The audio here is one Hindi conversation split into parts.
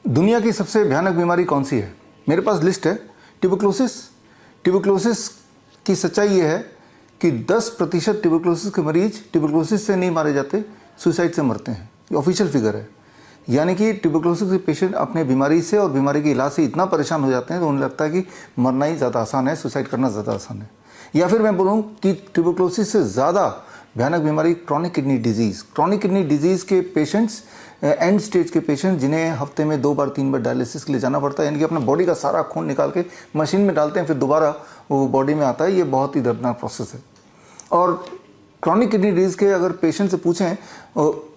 दुनिया की सबसे भयानक बीमारी कौन सी है? मेरे पास लिस्ट है। ट्यूबरक्लोसिस। ट्यूबरक्लोसिस की सच्चाई ये है कि 10% ट्यूबरक्लोसिस के मरीज ट्यूबरक्लोसिस से नहीं मारे जाते, सुसाइड से मरते हैं। ये ऑफिशियल फिगर है। यानी कि ट्यूबरक्लोसिस के पेशेंट अपने बीमारी से और बीमारी के इलाज से इतना परेशान हो जाते हैं तो उन्हें लगता है कि मरना ही ज़्यादा आसान है, सुसाइड करना ज़्यादा आसान है। या फिर मैं बोलूँ कि ट्यूबरक्लोसिस से ज़्यादा भयानक बीमारी chronic kidney disease. Chronic kidney disease के पेशेंट्स, एंड स्टेज के पेशेंट, जिन्हें हफ्ते में 2 बार 3 बार डायलिसिस के लिए जाना पड़ता है, यानी कि अपना बॉडी का सारा खून निकाल के मशीन में डालते हैं, फिर दोबारा वो बॉडी में आता है। ये बहुत ही दर्दनाक प्रोसेस है। और क्रॉनिक किडनी डिजीज़ के अगर पेशेंट से पूछें,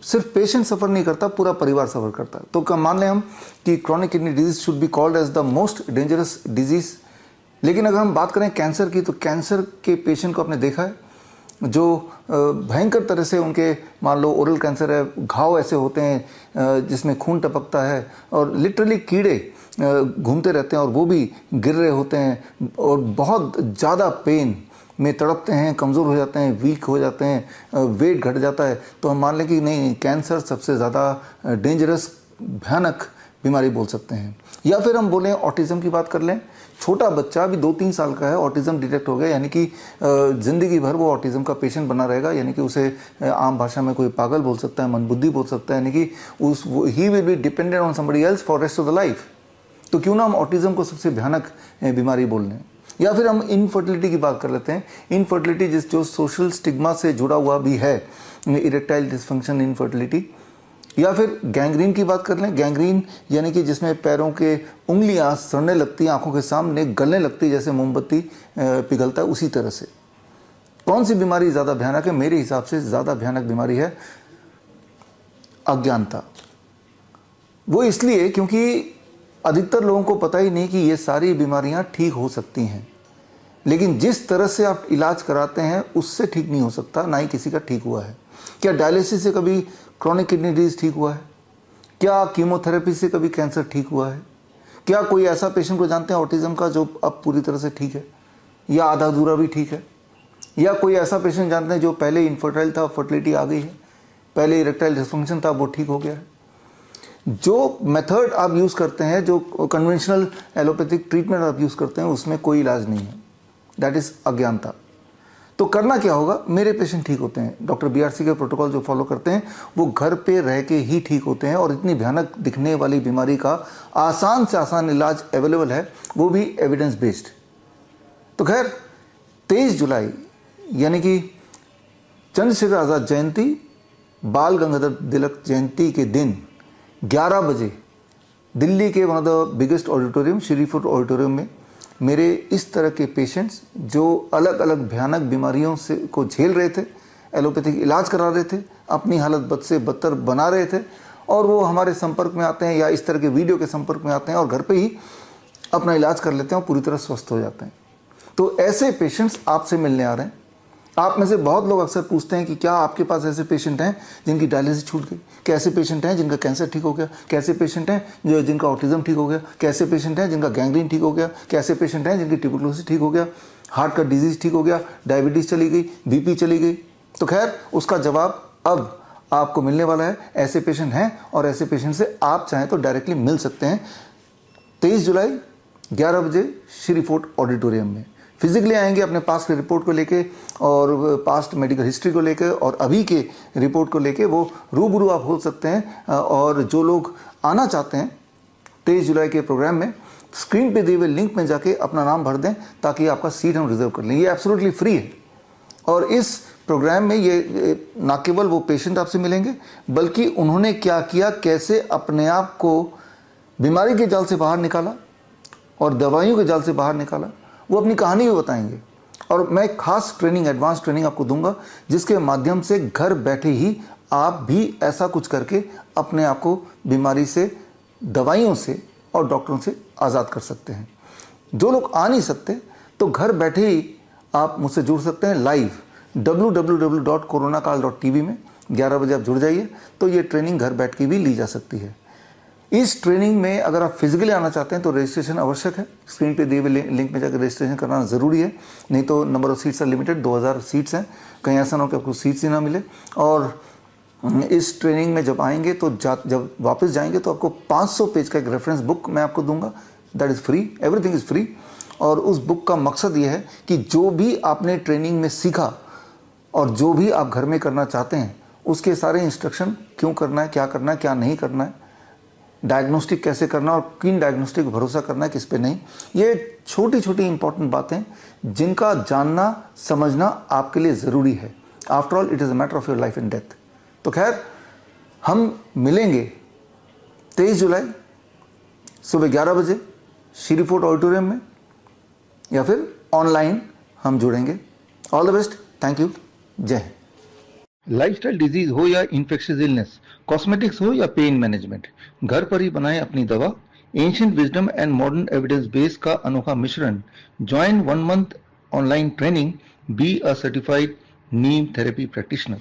सिर्फ पेशेंट सफ़र नहीं करता, पूरा परिवार सफ़र करता है। तो मान लें हम कि chronic kidney disease should be called as the most dangerous disease. लेकिन अगर हम बात करें कैंसर की, तो कैंसर के पेशेंट को आपने देखा है जो भयंकर तरह से, उनके मान लो ओरल कैंसर है, घाव ऐसे होते हैं जिसमें खून टपकता है और लिटरली कीड़े घूमते रहते हैं और वो भी गिर रहे होते हैं और बहुत ज़्यादा पेन में तड़पते हैं, कमज़ोर हो जाते हैं, वीक हो जाते हैं, वेट घट जाता है। तो हम मान लें कि नहीं, कैंसर सबसे ज़्यादा डेंजरस भयानक बीमारी बोल सकते हैं। या फिर हम बोलें ऑटिज़म की बात कर लें। छोटा बच्चा भी 2-3 साल का है, ऑटिज़म डिटेक्ट हो गया, यानी कि ज़िंदगी भर वो ऑटिज़म का पेशेंट बना रहेगा। यानी कि उसे आम भाषा में कोई पागल बोल सकता है, मंदबुद्धि बोल सकता है, यानी कि he will be dependent on somebody else for rest of the life. तो क्यों ना हम ऑटिज़म को सबसे भयानक बीमारी बोल लें। या फिर हम इनफर्टिलिटी की बात कर लेते हैं। इनफर्टिलिटी जो सोशल स्टिग्मा से जुड़ा हुआ भी है, इरेक्टाइल डिसफंक्शन, इनफर्टिलिटी। या फिर गैंग्रीन की बात कर लें। गैंग्रीन यानी कि जिसमें पैरों के उंगलियां सड़ने लगती हैं, आंखों के सामने गलने लगती है, जैसे मोमबत्ती पिघलता है, उसी तरह से। कौन सी बीमारी ज़्यादा भयानक है? मेरे हिसाब से ज़्यादा भयानक बीमारी है अज्ञानता। वो इसलिए क्योंकि अधिकतर लोगों को पता ही नहीं कि ये सारी बीमारियां ठीक हो सकती हैं, लेकिन जिस तरह से आप इलाज कराते हैं उससे ठीक नहीं हो सकता, ना ही किसी का ठीक हुआ है। क्या डायलिसिस से कभी क्रॉनिक किडनी डिजीज ठीक हुआ है? क्या कीमोथेरेपी से कभी कैंसर ठीक हुआ है? क्या कोई ऐसा पेशेंट को जानते हैं ऑटिज्म का जो अब पूरी तरह से ठीक है या आधा अधूरा भी ठीक है? या कोई ऐसा पेशेंट जानते हैं जो पहले इनफर्टाइल था, फर्टिलिटी आ गई है, पहले इरेक्टाइल डिसफंक्शन था, वो ठीक हो गया है? जो मेथड आप यूज़ करते हैं, जो कन्वेंशनल एलोपैथिक ट्रीटमेंट आप यूज़ करते हैं, उसमें कोई इलाज नहीं है। दैट इज़ अज्ञानता। तो करना क्या होगा? मेरे पेशेंट ठीक होते हैं, डॉक्टर BRC के प्रोटोकॉल जो फॉलो करते हैं वो घर पे रह के ही ठीक होते हैं, और इतनी भयानक दिखने वाली बीमारी का आसान से आसान इलाज अवेलेबल है, वो भी एविडेंस बेस्ड। तो खैर, 23 जुलाई यानी कि चंद्रशेखर आज़ाद जयंती, बाल गंगाधर तिलक जयंती के दिन 11 बजे दिल्ली के one of the biggest auditorium, Shri food auditorium में मेरे इस तरह के पेशेंट्स जो अलग अलग भयानक बीमारियों से को झेल रहे थे, एलोपैथिक इलाज करा रहे थे, अपनी हालत बद से बदतर बना रहे थे, और वो हमारे संपर्क में आते हैं या इस तरह के वीडियो के संपर्क में आते हैं और घर पे ही अपना इलाज कर लेते हैं और पूरी तरह स्वस्थ हो जाते हैं। तो ऐसे पेशेंट्स आपसे मिलने आ रहे हैं। आप में से बहुत लोग अक्सर पूछते हैं कि क्या आपके पास ऐसे पेशेंट हैं जिनकी डायलिसिस छूट गई? कैसे पेशेंट हैं जिनका कैंसर ठीक हो गया? कैसे पेशेंट हैं जिनका ऑटिज्म ठीक हो गया? कैसे पेशेंट हैं जिनका गैंग्रीन ठीक हो गया? कैसे पेशेंट हैं जिनकी ट्यूबरक्लोसिस ठीक हो गया, हार्ट का डिजीज ठीक हो गया, डायबिटीज़ चली गई, BP चली गई? तो खैर, उसका जवाब अब आपको मिलने वाला है। ऐसे पेशेंट हैं और ऐसे पेशेंट से आप चाहें तो डायरेक्टली मिल सकते हैं। 23 जुलाई 11 बजे श्री फोर्ट ऑडिटोरियम में फिजिकली आएंगे अपने पास के रिपोर्ट को लेके और पास्ट मेडिकल हिस्ट्री को लेके और अभी के रिपोर्ट को लेके वो रूबरू आप हो सकते हैं। और जो लोग आना चाहते हैं 23 जुलाई के प्रोग्राम में, स्क्रीन पे दिए हुए लिंक में जाके अपना नाम भर दें ताकि आपका सीट हम रिजर्व कर लें। ये एब्सोल्युटली फ्री है। और इस प्रोग्राम में ये ना केवल वो पेशेंट आपसे मिलेंगे, बल्कि उन्होंने क्या किया, कैसे अपने आप को बीमारी के जाल से बाहर निकाला और दवाइयों के जाल से बाहर निकाला, वो अपनी कहानी भी बताएंगे। और मैं खास ट्रेनिंग, एडवांस ट्रेनिंग आपको दूंगा, जिसके माध्यम से घर बैठे ही आप भी ऐसा कुछ करके अपने आप को बीमारी से, दवाइयों से और डॉक्टरों से आज़ाद कर सकते हैं। जो लोग आ नहीं सकते तो घर बैठे ही आप मुझसे जुड़ सकते हैं लाइव www.coronakal.tv में 11 बजे आप जुड़ जाइए, तो ये ट्रेनिंग घर बैठ के भी ली जा सकती है। इस ट्रेनिंग में अगर आप फिजिकली आना चाहते हैं तो रजिस्ट्रेशन आवश्यक है। स्क्रीन पे दिए हुए लिंक में जाकर रजिस्ट्रेशन करना ज़रूरी है, नहीं तो number of seats are limited, 2000 seats हैं। कहीं ऐसा ना हो कि आपको सीट्स ही ना मिले। और इस ट्रेनिंग में जब आएंगे तो जब वापस जाएंगे तो आपको 500 पेज का एक रेफरेंस बुक मैं आपको दूंगा, that is free, everything is free. और उस बुक का मकसद ये है कि जो भी आपने ट्रेनिंग में सीखा और जो भी आप घर में करना चाहते हैं उसके सारे इंस्ट्रक्शन, क्यों करना है, क्या नहीं करना है, डायग्नोस्टिक कैसे करना और किन डायग्नोस्टिक पर भरोसा करना है, किस पे नहीं, ये छोटी छोटी इंपॉर्टेंट बातें जिनका जानना समझना आपके लिए ज़रूरी है। After all it is a matter of your life and death. तो खैर, हम मिलेंगे 23 जुलाई सुबह 11 बजे श्री फोर्ट ऑडिटोरियम में, या फिर ऑनलाइन हम जुड़ेंगे। All the best, thank you, जय हिंद। लाइफस्टाइल डिजीज हो या इन्फेक्शियस इलनेस, कॉस्मेटिक्स हो या पेन मैनेजमेंट, घर पर ही बनाएं अपनी दवा। Ancient wisdom and modern evidence base का अनोखा मिश्रण। Join 1 month online training, be a certified Neem therapy practitioner.